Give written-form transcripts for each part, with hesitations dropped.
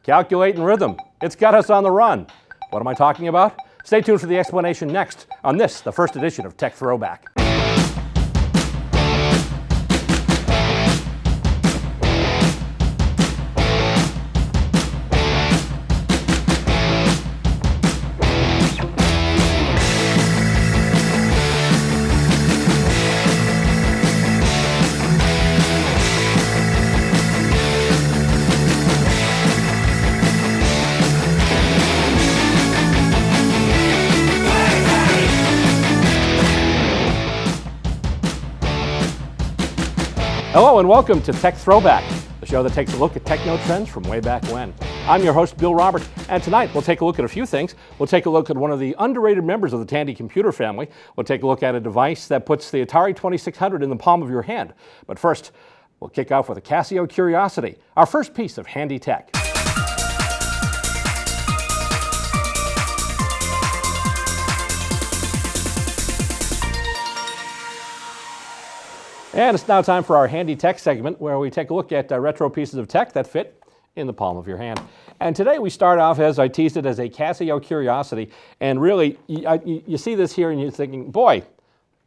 calculating rhythm. It's got us on the run. What am I talking about? Stay tuned for the explanation next on this, the first edition of Tech Throwback. Hello and welcome to Tech Throwback, the show that takes a look at techno trends from way back when. I'm your host, Bill Roberts, and tonight we'll take a look at a few things. We'll take a look at one of the underrated members of the Tandy computer family. We'll take a look at a device that puts the Atari 2600 in the palm of your hand. But first, we'll kick off with a Casio Curiosity, our first piece of handy tech. And it's now time for our Handy Tech segment, where we take a look at retro pieces of tech that fit in the palm of your hand. And today we start off, as I teased it, as a Casio Curiosity. And really, you see this here and you're thinking, boy,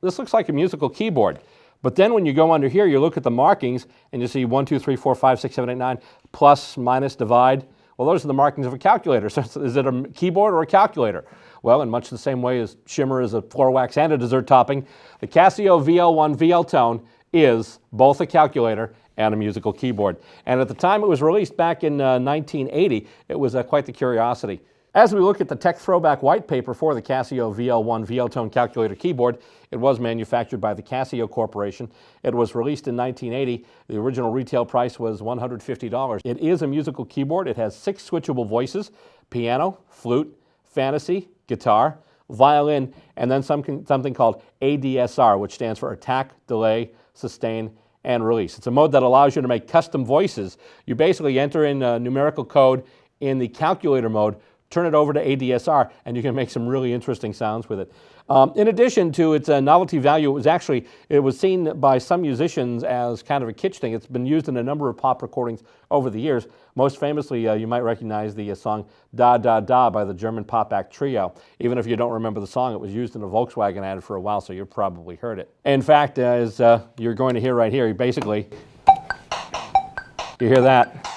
this looks like a musical keyboard. But then when you go under here, you look at the markings and you see 1, 2, 3, 4, 5, 6, 7, 8, 9, plus, minus, divide. Well, those are the markings of a calculator. So is it a keyboard or a calculator? Well, in much the same way as shimmer is a floor wax and a dessert topping, the Casio VL1 VL Tone is both a calculator and a musical keyboard. And at the time it was released back in 1980, it was quite the curiosity. As we look at the Tech Throwback white paper for the Casio VL1 VL Tone calculator keyboard, it was manufactured by the Casio Corporation. It was released in 1980. The original retail price was $150. It is a musical keyboard. It has 6 switchable voices: piano, flute, fantasy, guitar, violin, and then something called ADSR, which stands for attack, delay, sustain, and release. It's a mode that allows you to make custom voices. You basically enter in numerical code in the calculator mode, turn it over to ADSR, and you can make some really interesting sounds with it. In addition to its novelty value, it was seen by some musicians as kind of a kitsch thing. It's been used in a number of pop recordings over the years. Most famously, you might recognize the song Da Da Da by the German pop act Trio. Even if you don't remember the song, it was used in a Volkswagen ad for a while, so you've probably heard it. In fact, as you're going to hear right here, basically, you hear that.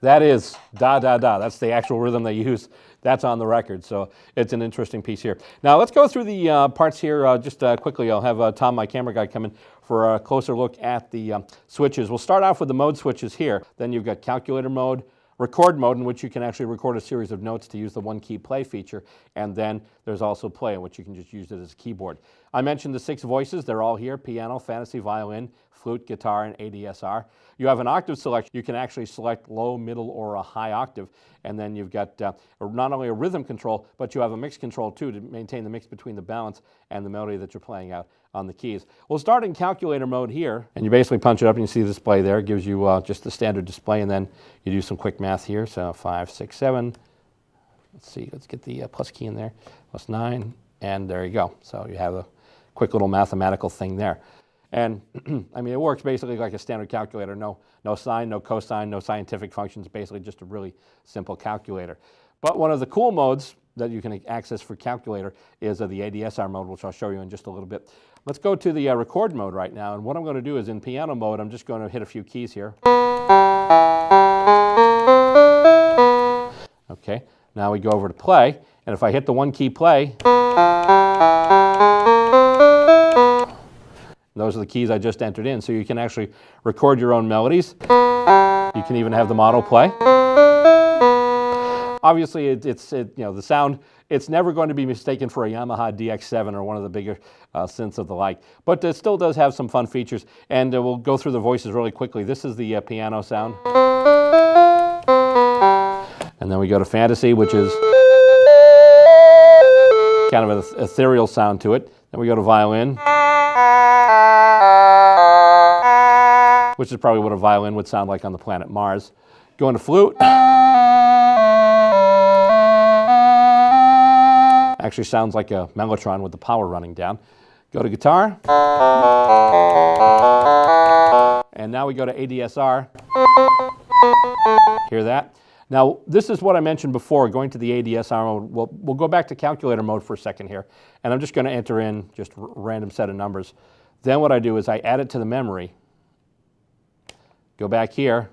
That is Da Da Da. That's the actual rhythm they use. That's on the record, so it's an interesting piece here. Now let's go through the parts here just quickly. I'll have Tom, my camera guy, come in for a closer look at the switches. We'll start off with the mode switches here. Then you've got calculator mode, record mode, in which you can actually record a series of notes to use the one-key play feature, and then there's also play, in which you can just use it as a keyboard. I mentioned the 6 voices. They're all here: piano, fantasy, violin, flute, guitar, and ADSR. You have an octave selection. You can actually select low, middle, or a high octave, and then you've got not only a rhythm control, but you have a mix control too to maintain the mix between the balance and the melody that you're playing out on the keys. We'll start in calculator mode here, and you basically punch it up and you see the display there. It gives you just the standard display, and then you do some quick math here. So 5, 6, 7. Let's see, let's get the plus key in there. Plus 9, and there you go. So you have a quick little mathematical thing there. And I mean, it works basically like a standard calculator. No sine, no cosine, no scientific functions, basically just a really simple calculator. But one of the cool modes that you can access for calculator is the ADSR mode, which I'll show you in just a little bit. Let's go to the record mode right now, and what I'm going to do is in piano mode, I'm just going to hit a few keys here. Okay, now we go over to play, and if I hit the one-key play, those are the keys I just entered in, so you can actually record your own melodies. You can even have them autoplay. Obviously, the sound, it's never going to be mistaken for a Yamaha DX7 or one of the bigger synths of the like, but it still does have some fun features, and we'll go through the voices really quickly. This is the piano sound. And then we go to fantasy, which is kind of an ethereal sound to it. Then we go to violin, which is probably what a violin would sound like on the planet Mars. Going to flute. Actually sounds like a mellotron with the power running down. Go to guitar. And now we go to ADSR. Hear that? Now, this is what I mentioned before, going to the ADSR mode. We'll go back to calculator mode for a second here, and I'm just going to enter in just a random set of numbers. Then what I do is I add it to the memory, go back here,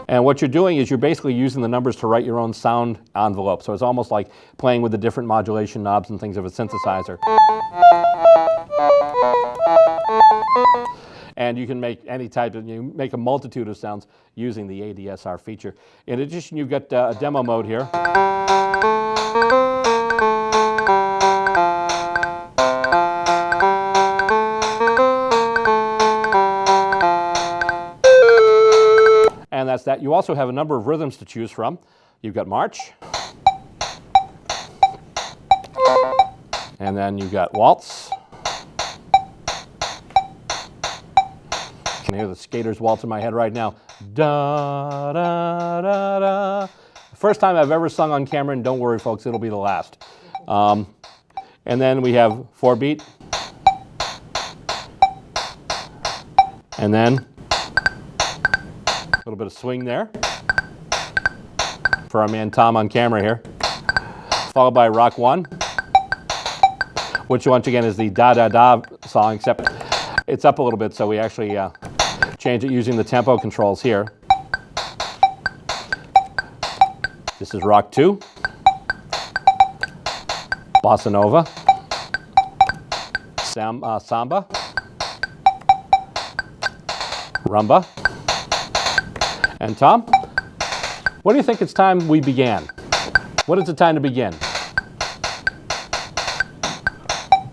and what you're doing is you're basically using the numbers to write your own sound envelope. So it's almost like playing with the different modulation knobs and things of a synthesizer. And you can make any type of, you make a multitude of sounds using the ADSR feature. In addition, you've got a demo mode here. And that's that. You also have a number of rhythms to choose from. You've got march. And then you've got waltz. I can hear the skater's waltz in my head right now. Da, da, da, da. First time I've ever sung on camera, and don't worry folks, it'll be the last. And then we have 4-beat. And then a little bit of swing there for our man Tom on camera here. Followed by Rock 1, which once again is the da-da-da song, except it's up a little bit, so we actually change it using the tempo controls here. This is Rock 2, Bossa Nova, Samba, Rumba. And Tom, what do you think it's time we began? What is it time to begin?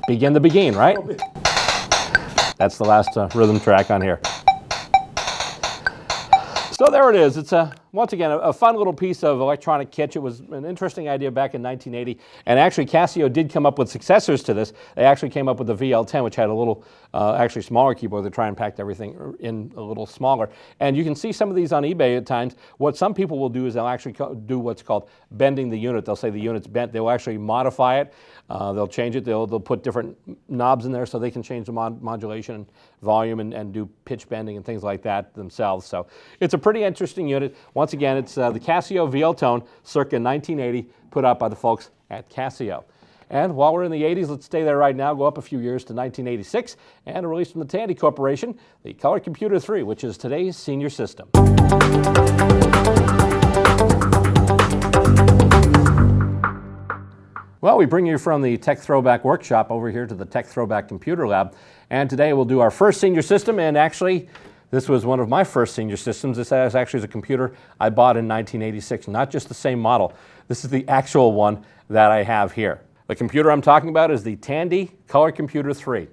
Begin the begin, right? That's the last rhythm track on here. So there it is. It's once again a fun little piece of electronic kitsch. It was an interesting idea back in 1980, and actually Casio did come up with successors to this. They actually came up with the VL10, which had a little actually smaller keyboard to try and pack everything in a little smaller. And you can see some of these on eBay at times. What some people will do is they'll actually do what's called bending the unit. They'll say the unit's bent. They'll actually modify it. They'll change it. They'll put different knobs in there so they can change the modulation and volume and do pitch bending and things like that themselves. So it's a pretty interesting unit. Once again, it's the Casio VL-Tone circa 1980, put out by the folks at Casio. And while we're in the 80s, let's stay there right now, go up a few years to 1986, and a release from the Tandy Corporation, the Color Computer 3, which is today's senior system. Well, we bring you from the Tech Throwback workshop over here to the Tech Throwback Computer Lab, and today we'll do our first senior system, and actually, this was one of my first senior systems. This actually is a computer I bought in 1986, not just the same model. This is the actual one that I have here. The computer I'm talking about is the Tandy Color Computer 3.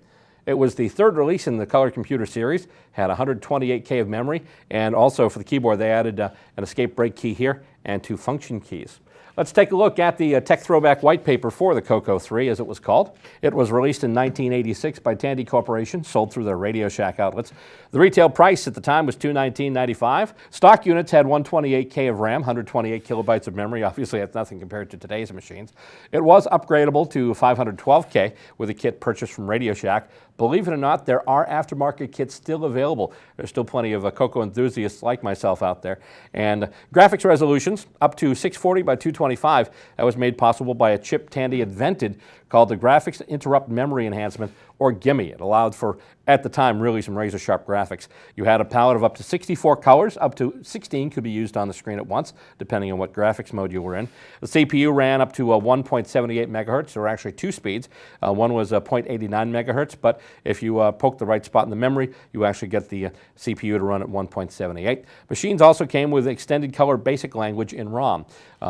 It was the third release in the Color Computer series, had 128K of memory, and also for the keyboard they added an escape break key here and 2 function keys. Let's take a look at the Tech Throwback white paper for the Coco 3, as it was called. It was released in 1986 by Tandy Corporation, sold through their Radio Shack outlets. The retail price at the time was $219.95. Stock units had 128K of RAM, 128 kilobytes of memory. Obviously, that's nothing compared to today's machines. It was upgradable to 512K with a kit purchased from Radio Shack. Believe it or not, there are aftermarket kits still available. There's still plenty of Coco enthusiasts like myself out there. And graphics resolutions up to 640 by 225. That was made possible by a chip Tandy invented called the Graphics Interrupt Memory Enhancement, or GIMME. It allowed for, at the time, really some razor-sharp graphics. You had a palette of up to 64 colors, up to 16 could be used on the screen at once, depending on what graphics mode you were in. The CPU ran up to 1.78 megahertz. There were actually 2 speeds. One was 0.89 megahertz, but if you poke the right spot in the memory, you actually get the CPU to run at 1.78. Machines also came with extended color basic language in ROM.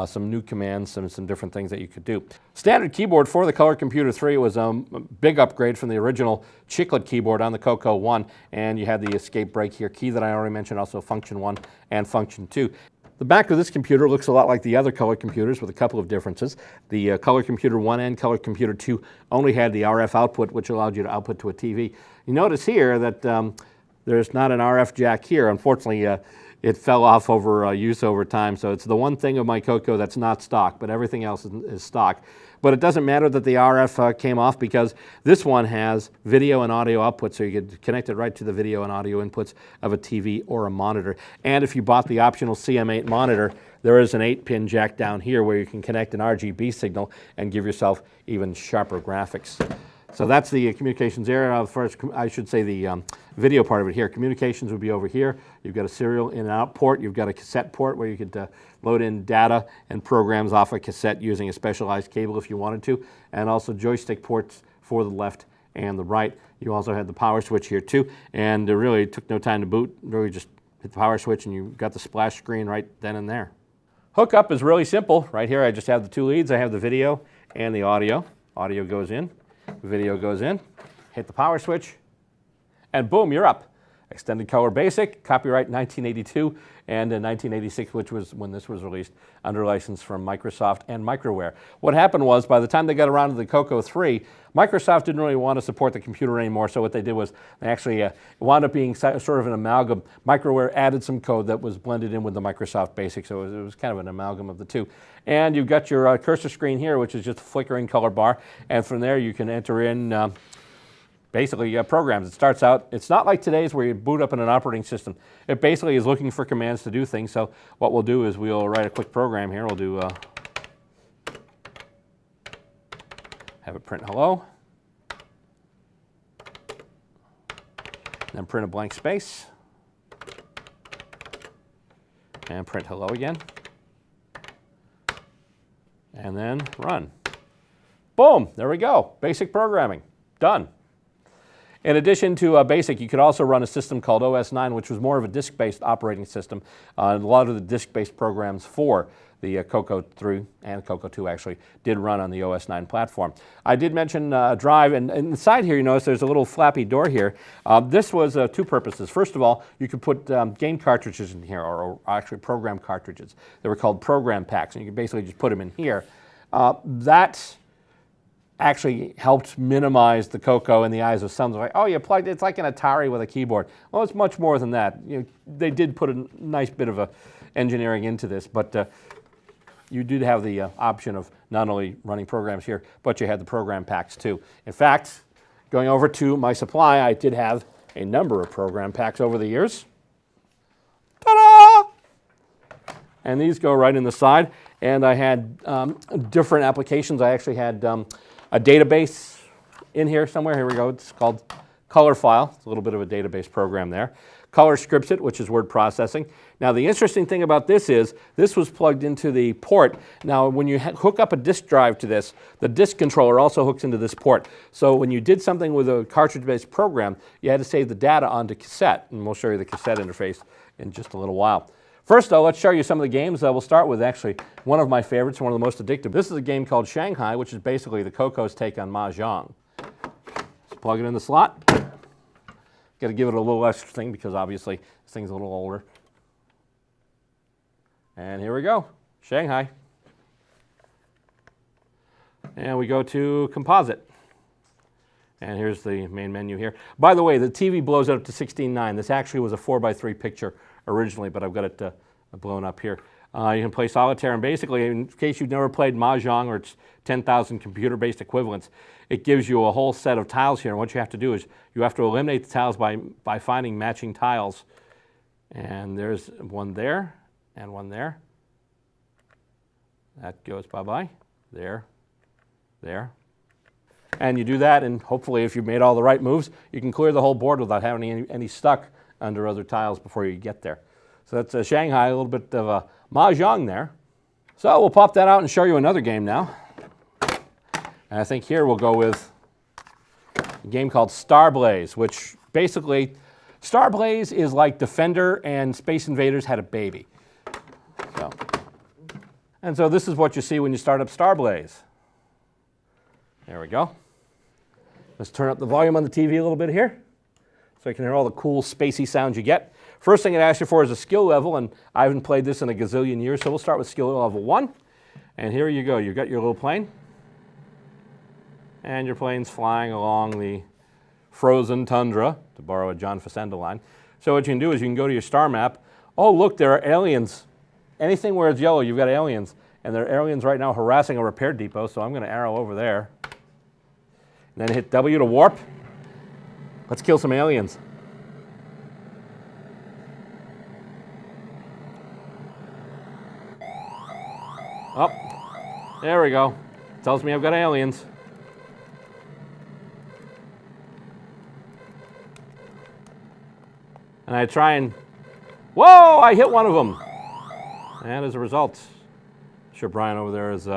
Some new commands, some different things that you could do. Standard keyboard for the Color Computer 3 was a big upgrade from the original chiclet keyboard on the Coco 1, and you had the escape break here key that I already mentioned, also function 1 and function 2. The back of this computer looks a lot like the other Color computers with a couple of differences. The Color Computer 1 and Color Computer 2 only had the RF output, which allowed you to output to a TV. You notice here that there's not an RF jack here. Unfortunately, it fell off over use over time. So it's the one thing of my Coco that's not stock, but everything else is stock. But it doesn't matter that the RF came off, because this one has video and audio output, so you could connect it right to the video and audio inputs of a TV or a monitor. And if you bought the optional CM8 monitor, there is an 8-pin jack down here where you can connect an RGB signal and give yourself even sharper graphics. So that's the communications area. First, I should say the video part of it here. Communications would be over here. You've got a serial in and out port. You've got a cassette port where you could load in data and programs off a cassette using a specialized cable if you wanted to, and also joystick ports for the left and the right. You also had the power switch here too, and it really took no time to boot. Really just hit the power switch and you got the splash screen right then and there. Hookup is really simple. Right here I just have the two leads. I have the video and the audio. Audio goes in. Video goes in, hit the power switch, and boom, you're up. Extended Color Basic, copyright 1982 and 1986, which was when this was released, under license from Microsoft and Microware. What happened was, by the time they got around to the Coco 3, Microsoft didn't really want to support the computer anymore, so what they did was they actually wound up being sort of an amalgam. Microware added some code that was blended in with the Microsoft Basic, so it was kind of an amalgam of the two. And you've got your cursor screen here, which is just a flickering color bar, and from there you can enter in basically programs. It starts out, it's not like today's where you boot up in an operating system. It basically is looking for commands to do things. So what we'll do is we'll write a quick program here. We'll do, have it print hello, then print a blank space, and print hello again, and then run. Boom, there we go. Basic programming, done. In addition to BASIC, you could also run a system called OS9, which was more of a disk-based operating system. A lot of the disk-based programs for the Coco 3 and Coco 2 actually did run on the OS9 platform. I did mention drive, and inside here you notice there's a little flappy door here. This was two purposes. First of all, you could put game cartridges in here, or actually program cartridges. They were called program packs, and you could basically just put them in here. That actually helped minimize the Coco in the eyes of some. Like, oh, you plugged it's like an Atari with a keyboard. Well, it's much more than that. You know, they did put a nice bit of engineering into this, but you did have the option of not only running programs here, but you had the program packs too. In fact, going over to my supply, I did have a number of program packs over the years. Ta-da! And these go right in the side. And I had different applications. I actually had a database in here somewhere. Here we go. It's called Color File. It's a little bit of a database program there. Color Scripts It, which is word processing. Now, the interesting thing about this is this was plugged into the port. Now, when you hook up a disk drive to this, the disk controller also hooks into this port. So when you did something with a cartridge-based program, you had to save the data onto cassette. And we'll show you the cassette interface in just a little while. First, though, let's show you some of the games. We'll start with actually one of my favorites, one of the most addictive. This is a game called Shanghai, which is basically the Coco's take on Mahjong. Just plug it in the slot. Got to give it a little extra thing because obviously this thing's a little older. And here we go, Shanghai. And we go to Composite. And here's the main menu here. By the way, the TV blows up to 16:9. This actually was a 4:3 picture originally, but I've got it blown up here. You can play solitaire, and basically, in case you've never played Mahjong or its 10,000 computer-based equivalents, it gives you a whole set of tiles here, and what you have to do is you have to eliminate the tiles by finding matching tiles. And there's one there, and one there. That goes bye-bye. There, there. And you do that, and hopefully if you've made all the right moves, you can clear the whole board without having any stuck under other tiles before you get there. So that's Shanghai, a little bit of a Mahjong there. So we'll pop that out and show you another game now. And I think here we'll go with a game called Star Blaze, which basically, Star Blaze is like Defender and Space Invaders had a baby. And so this is what you see when you start up Star Blaze. There we go. Let's turn up the volume on the TV a little bit here so you can hear all the cool spacey sounds you get. First thing it asks you for is a skill level, and I haven't played this in a gazillion years, so we'll start with skill level 1. And here you go. You've got your little plane, and your plane's flying along the frozen tundra, to borrow a John Facenda line. So what you can do is you can go to your star map, Oh, look, there are aliens. Anything where it's yellow, you've got aliens. And there are aliens right now harassing a repair depot, so I'm going to arrow over there. And then hit W to warp. Let's kill some aliens. Oh, there we go. Tells me I've got aliens. And I try and, whoa, I hit one of them. And as a result, I'm sure Brian over there is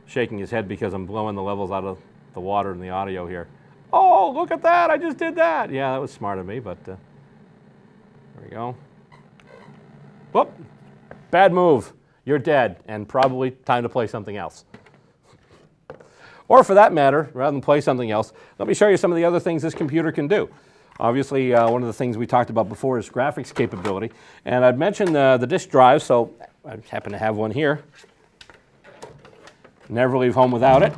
shaking his head because I'm blowing the levels out of the water and the audio here. Oh, look at that, I just did that. Yeah, that was smart of me, but there we go. Whoop, bad move. You're dead, and probably time to play something else. Or for that matter, rather than play something else, let me show you some of the other things this computer can do. Obviously, one of the things we talked about before is graphics capability. And I'd mentioned the disk drive, so I happen to have one here. Never leave home without it.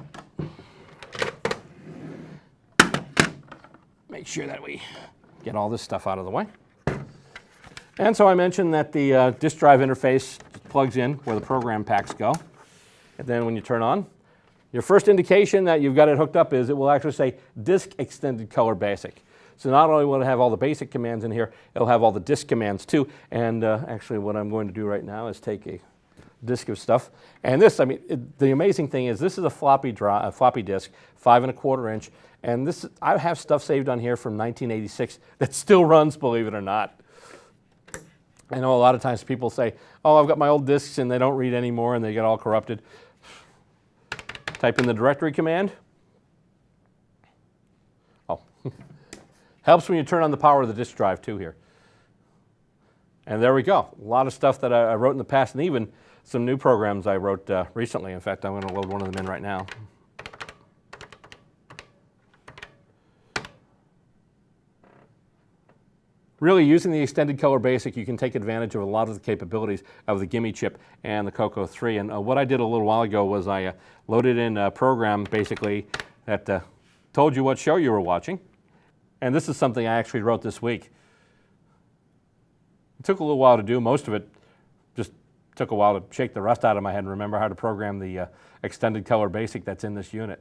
Make sure that we get all this stuff out of the way. And so I mentioned that the disk drive interface plugs in where the program packs go. And then when you turn on, your first indication that you've got it hooked up is it will actually say Disk Extended Color Basic. So not only will it have all the basic commands in here, it'll have all the disk commands too. And actually what I'm going to do right now is take a disk of stuff. And this, I mean, the amazing thing is this is a floppy disk, 5 1/4 inch. And this, I have stuff saved on here from 1986 that still runs, believe it or not. I know a lot of times people say, oh, I've got my old disks and they don't read anymore and they get all corrupted. Type in the directory command. Oh. Helps when you turn on the power of the disk drive too here. And there we go. A lot of stuff that I wrote in the past, and even some new programs I wrote recently. In fact, I'm going to load one of them in right now. Really, using the Extended Color Basic, you can take advantage of a lot of the capabilities of the Gimme chip and the Coco 3. And what I did a little while ago was I loaded in a program, basically, that told you what show you were watching. And this is something I actually wrote this week. It took a little while to do. Most of it just took a while to shake the rust out of my head and remember how to program the Extended Color Basic that's in this unit.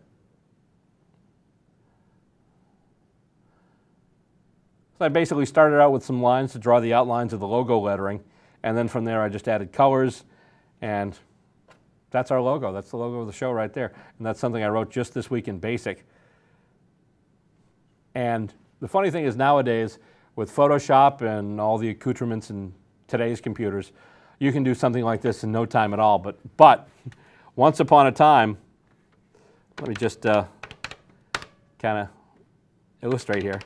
So I basically started out with some lines to draw the outlines of the logo lettering, and then from there I just added colors, and that's our logo. That's the logo of the show right there. And that's something I wrote just this week in BASIC. And the funny thing is nowadays, with Photoshop and all the accoutrements in today's computers, you can do something like this in no time at all. But once upon a time, let me just kind of illustrate here.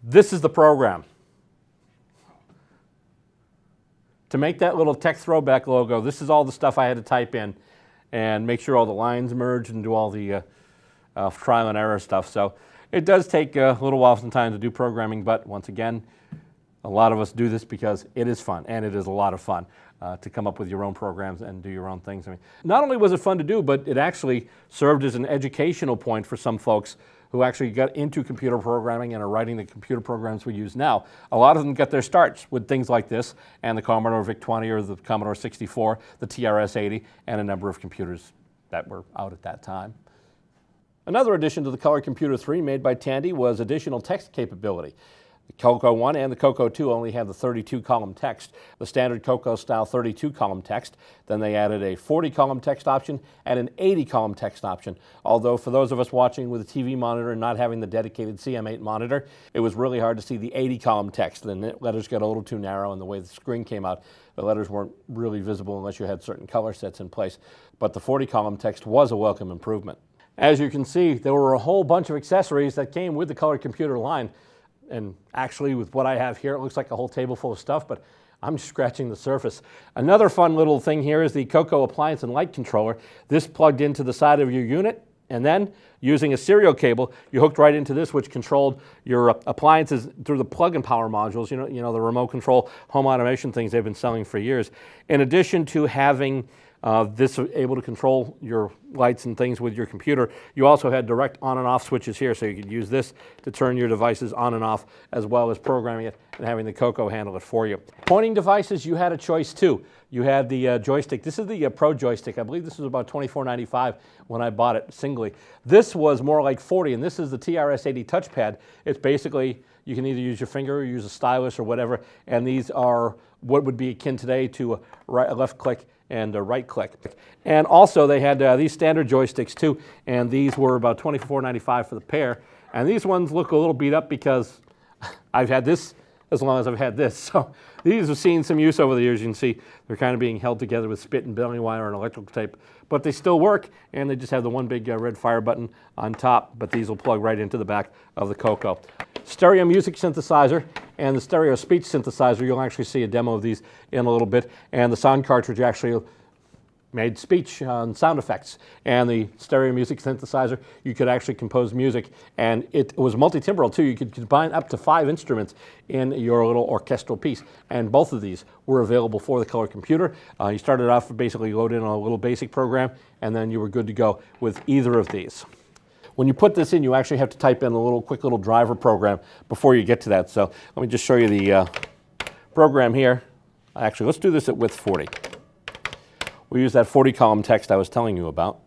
This is the program. To make that little Tech Throwback logo, this is all the stuff I had to type in and make sure all the lines merge and do all the trial and error stuff. So it does take a little while sometimes to do programming, but once again, a lot of us do this because it is fun, and it is a lot of fun to come up with your own programs and do your own things. I mean, not only was it fun to do, but it actually served as an educational point for some folks who actually got into computer programming and are writing the computer programs we use now. A lot of them got their starts with things like this, and the Commodore VIC-20 or the Commodore 64, the TRS-80, and a number of computers that were out at that time. Another addition to the Color Computer 3 made by Tandy was additional text capability. The Coco 1 and the Coco 2 only have the 32-column text, the standard Coco-style 32-column text. Then they added a 40-column text option and an 80-column text option. Although for those of us watching with a TV monitor and not having the dedicated CM8 monitor, it was really hard to see the 80-column text. The letters got a little too narrow, and the way the screen came out, the letters weren't really visible unless you had certain color sets in place. But the 40-column text was a welcome improvement. As you can see, there were a whole bunch of accessories that came with the Color Computer line. And actually, with what I have here, it looks like a whole table full of stuff, but I'm just scratching the surface. Another fun little thing here is the Coco appliance and light controller. This plugged into the side of your unit, and then using a serial cable, you hooked right into this, which controlled your appliances through the plug-in power modules, you know, the remote control home automation things they've been selling for years. In addition to having This was able to control your lights and things with your computer. You also had direct on and off switches here, so you could use this to turn your devices on and off, as well as programming it and having the Coco handle it for you. Pointing devices, you had a choice too. You had the Joystick. This is the Pro Joystick. I believe this was about $24.95 when I bought it singly. This was more like $40, and this is the TRS-80 touchpad. It's basically, you can either use your finger or use a stylus or whatever, and these are what would be akin today to a left click and a right click. And also they had these standard joysticks too, and these were about $24.95 for the pair. And these ones look a little beat up because I've had this as long as I've had this. So these have seen some use over the years. You can see they're kind of being held together with spit and baling wire and electrical tape, but they still work, and they just have the one big red fire button on top, but these will plug right into the back of the Coco. Stereo music synthesizer and the stereo speech synthesizer. You'll actually see a demo of these in a little bit, and the sound cartridge actually made speech and sound effects. And the stereo music synthesizer, you could actually compose music, and it was multi-timbral too. You could combine up to 5 instruments in your little orchestral piece, and both of these were available for the color computer. You started off basically load in a little basic program, and then you were good to go with either of these. When you put this in, you actually have to type in a quick little driver program before you get to that. So let me just show you the program here. Actually, let's do this at width 40. We use that 40-column text I was telling you about.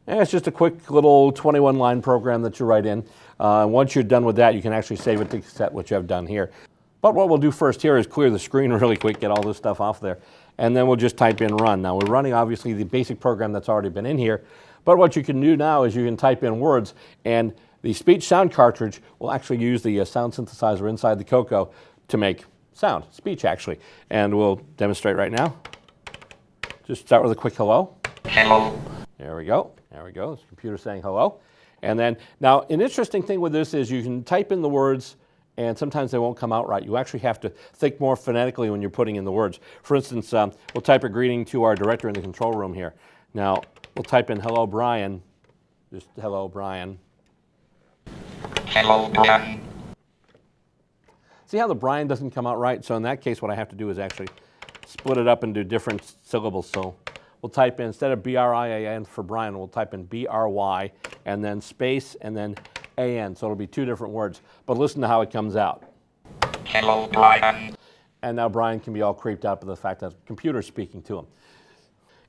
And it's just a quick little 21-line program that you write in. Once you're done with that, you can actually save it to cassette, which I've done here. But what we'll do first here is clear the screen really quick, get all this stuff off there, and then we'll just type in run. Now we're running obviously the basic program that's already been in here, but what you can do now is you can type in words, and the speech sound cartridge will actually use the sound synthesizer inside the Coco to make sound, speech actually. And we'll demonstrate right now. Just start with a quick hello. Hello. There we go. There we go. This computer saying hello. And then, now an interesting thing with this is you can type in the words and sometimes they won't come out right. You actually have to think more phonetically when you're putting in the words. For instance, we'll type a greeting to our director in the control room here. Now, we'll type in hello Brian, just hello Brian. Hello Brian. See how the Brian doesn't come out right? So in that case, what I have to do is actually split it up into different syllables. So we'll type in, instead of B-R-I-A-N for Brian, we'll type in B-R-Y and then space and then A-N. So it'll be 2 different words. But listen to how it comes out. Hello, Brian. And now Brian can be all creeped out by the fact that the computer's speaking to him.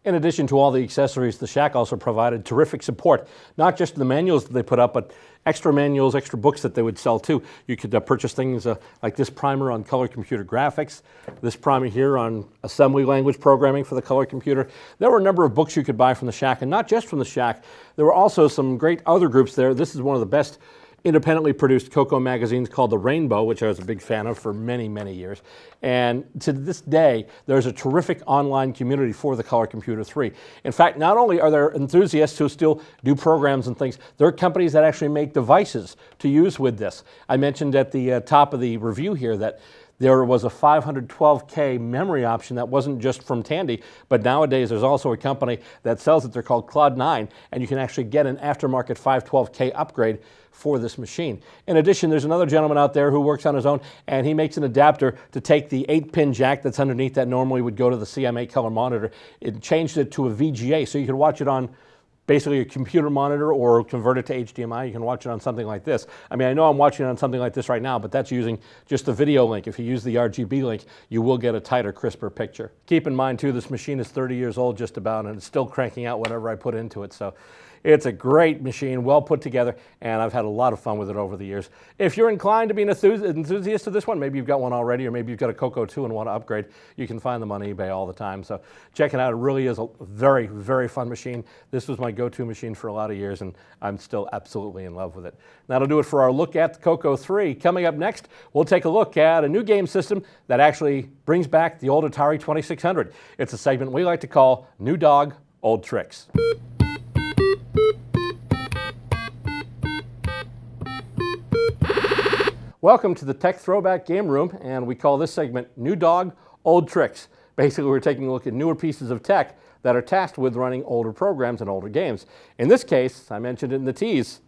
In addition to all the accessories, the Shack also provided terrific support, not just the manuals that they put up, but extra manuals, extra books that they would sell too. You could purchase things like this primer on color computer graphics, this primer here on assembly language programming for the color computer. There were a number of books you could buy from the Shack, and not just from the Shack. There were also some great other groups there. This is one of the best independently produced Coco magazines called The Rainbow, which I was a big fan of for many, many years. And to this day, there's a terrific online community for the Color Computer 3. In fact, not only are there enthusiasts who still do programs and things, there are companies that actually make devices to use with this. I mentioned at the top of the review here that there was a 512K memory option that wasn't just from Tandy, but nowadays there's also a company that sells it. They're called Cloud9, and you can actually get an aftermarket 512K upgrade for this machine. In addition, there's another gentleman out there who works on his own, and he makes an adapter to take the 8-pin jack that's underneath that normally would go to the CM8 color monitor. It changed it to a VGA, so you can watch it on basically a computer monitor or convert it to HDMI. You can watch it on something like this. I mean, I know I'm watching it on something like this right now, but that's using just the video link. If you use the RGB link, you will get a tighter, crisper picture. Keep in mind too, this machine is 30 years old just about, and it's still cranking out whatever I put into it. So it's a great machine, well put together, and I've had a lot of fun with it over the years. If you're inclined to be an enthusiast of this one, maybe you've got one already, or maybe you've got a Coco 2 and want to upgrade, you can find them on eBay all the time. So check it out. It really is a very, very fun machine. This was my go-to machine for a lot of years, and I'm still absolutely in love with it. That'll do it for our look at the Coco 3. Coming up next, we'll take a look at a new game system that actually brings back the old Atari 2600. It's a segment we like to call New Dog, Old Tricks. Welcome to the Tech Throwback Game Room, and we call this segment New Dog, Old Tricks. Basically, we're taking a look at newer pieces of tech that are tasked with running older programs and older games. In this case, I mentioned it in the tease,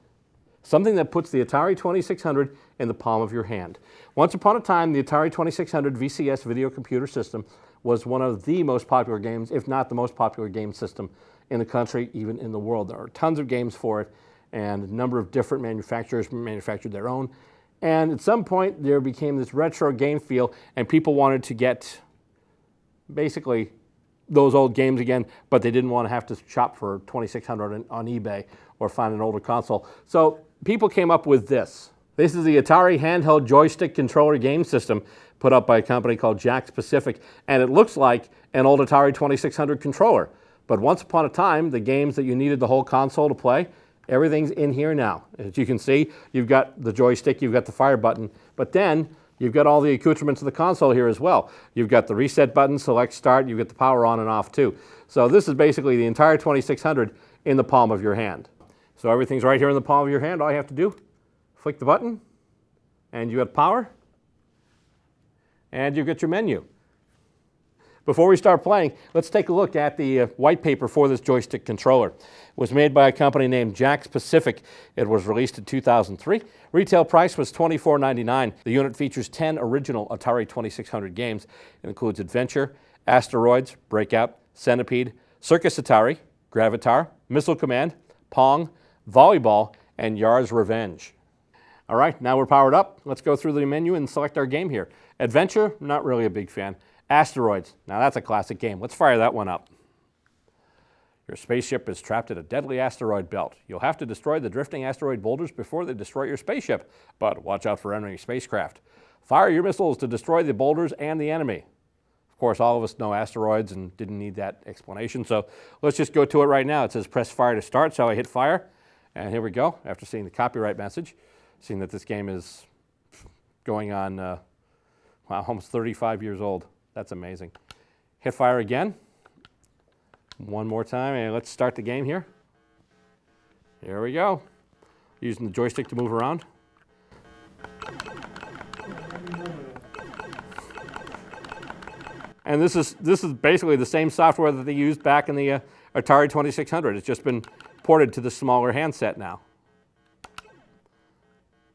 something that puts the Atari 2600 in the palm of your hand. Once upon a time, the Atari 2600 VCS video computer system was one of the most popular games, if not the most popular game system in the country, even in the world. There are tons of games for it, and a number of different manufacturers manufactured their own. And at some point, there became this retro game feel, and people wanted to get basically those old games again, but they didn't want to have to shop for $2,600 on eBay or find an older console. So people came up with this. This is the Atari handheld joystick controller game system put up by a company called Jakks Pacific, and it looks like an old Atari 2600 controller. But once upon a time, the games that you needed the whole console to play, everything's in here now. As you can see, you've got the joystick, you've got the fire button, but then you've got all the accoutrements of the console here as well. You've got the reset button, select start, you've got the power on and off too. So this is basically the entire 2600 in the palm of your hand. So everything's right here in the palm of your hand. All you have to do, flick the button, and you got power, and you've got your menu. Before we start playing, let's take a look at the white paper for this joystick controller. It was made by a company named Jakks Pacific. It was released in 2003. Retail price was $24.99. The unit features 10 original Atari 2600 games. It includes Adventure, Asteroids, Breakout, Centipede, Circus Atari, Gravitar, Missile Command, Pong, Volleyball, and Yar's Revenge. All right, now we're powered up. Let's go through the menu and select our game here. Adventure, not really a big fan. Asteroids, now that's a classic game. Let's fire that one up. Your spaceship is trapped at a deadly asteroid belt. You'll have to destroy the drifting asteroid boulders before they destroy your spaceship, but watch out for enemy spacecraft. Fire your missiles to destroy the boulders and the enemy. Of course, all of us know asteroids and didn't need that explanation, so let's just go to it right now. It says press fire to start, so I hit fire, and here we go. After seeing the copyright message, seeing that this game is going on, wow, almost 35 years old. That's amazing. Hit fire again. One more time, and let's start the game here. Here we go. Using the joystick to move around. And this is basically the same software that they used back in the Atari 2600. It's just been ported to the smaller handset now.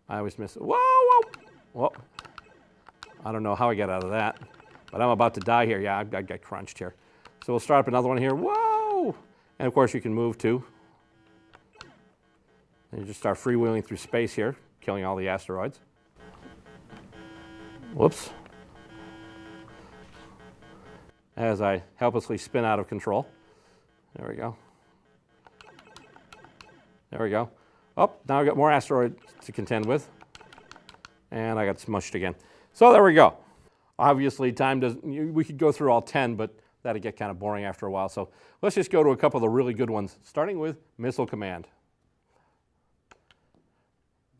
I always miss it. Whoa, whoa. Whoa. I don't know how I got out of that. But I'm about to die here. Yeah, I got crunched here. So we'll start up another one here. Whoa! And of course you can move too. And you just start freewheeling through space here, killing all the asteroids. Whoops. As I helplessly spin out of control. There we go. There we go. Oh, now I've got more asteroids to contend with. And I got smushed again. So there we go. Obviously, time doesn't, we could go through all 10, but that'd get kind of boring after a while. So let's just go to a couple of the really good ones, starting with Missile Command.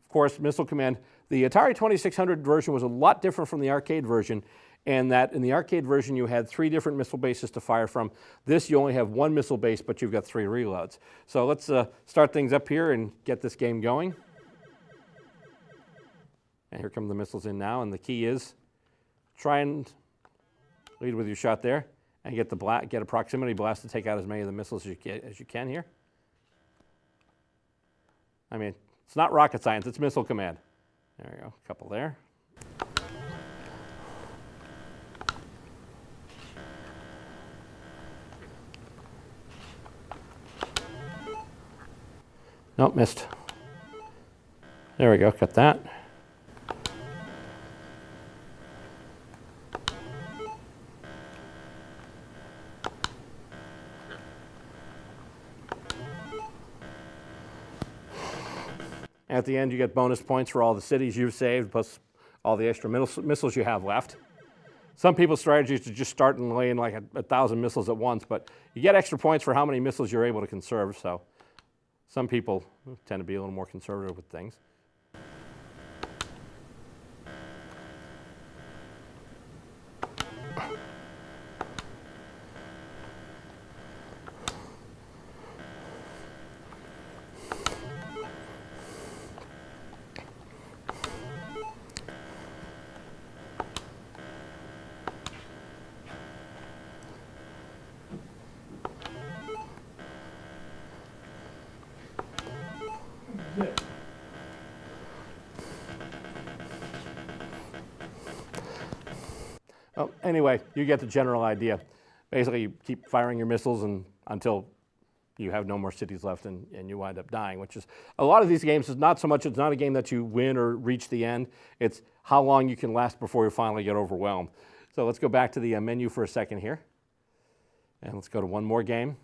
Of course, Missile Command, the Atari 2600 version was a lot different from the arcade version, and that in the arcade version you had 3 different missile bases to fire from. This, you only have 1 missile base, but you've got 3 reloads. So let's start things up here and get this game going. And here come the missiles in now, and the key is try and lead with your shot there and get a proximity blast to take out as many of the missiles as you can here. I mean, it's not rocket science, it's Missile Command. There we go, a couple there. Nope, missed. There we go, got that. At the end, you get bonus points for all the cities you've saved, plus all the extra missiles you have left. Some people's strategy is to just start and lay in like 1,000 missiles at once, but you get extra points for how many missiles you're able to conserve, so some people tend to be a little more conservative with things. Well, anyway, you get the general idea. Basically, you keep firing your missiles until you have no more cities left and you wind up dying, which is, a lot of these games is not so much, it's not a game that you win or reach the end, it's how long you can last before you finally get overwhelmed. So let's go back to the menu for a second here. And let's go to one more game.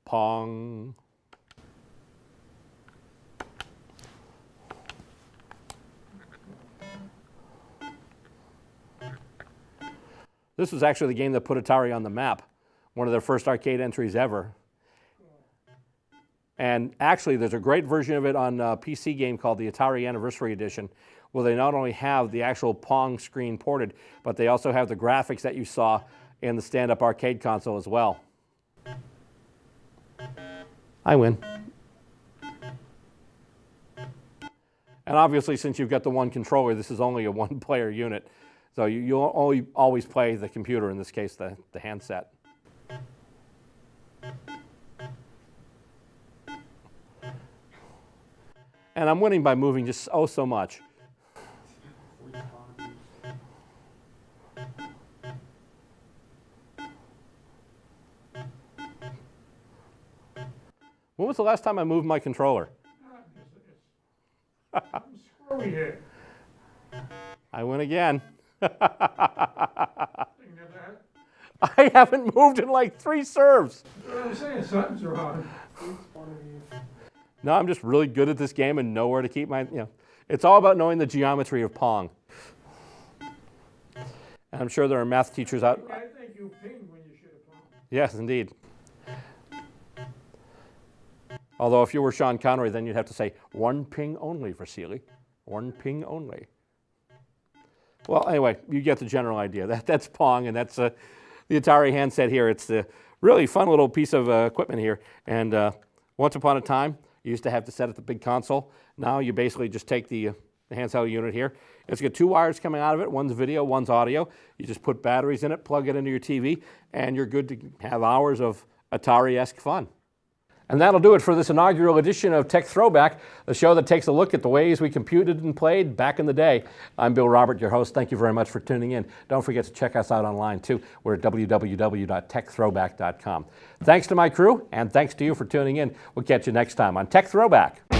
Pong. This was actually the game that put Atari on the map, one of their first arcade entries ever. And actually, there's a great version of it on a PC game called the Atari Anniversary Edition, where they not only have the actual Pong screen ported, but they also have the graphics that you saw in the stand-up arcade console as well. I win. And obviously, since you've got the one controller, this is only a one-player unit. So you'll always play the computer, in this case, the handset. And I'm winning by moving just oh so much. When was the last time I moved my controller? I'm screwy here. I win again. I haven't moved in like 3 serves. I'm saying something's wrong. No, I'm just really good at this game and know where to keep my, it's all about knowing the geometry of Pong. And I'm sure there are math teachers out. I think you pinged when you should have ponged. Yes, indeed. Although if you were Sean Connery, then you'd have to say, 1 ping only for Seeley. 1 ping only. Well, anyway, you get the general idea. That's Pong, and that's the Atari handset here. It's a really fun little piece of equipment here. And once upon a time, you used to have to set up the big console. Now you basically just take the handheld unit here. It's got 2 wires coming out of it. One's video, one's audio. You just put batteries in it, plug it into your TV, and you're good to have hours of Atari-esque fun. And that'll do it for this inaugural edition of Tech Throwback, the show that takes a look at the ways we computed and played back in the day. I'm Bill Robert, your host. Thank you very much for tuning in. Don't forget to check us out online, too. We're at www.techthrowback.com. Thanks to my crew, and thanks to you for tuning in. We'll catch you next time on Tech Throwback.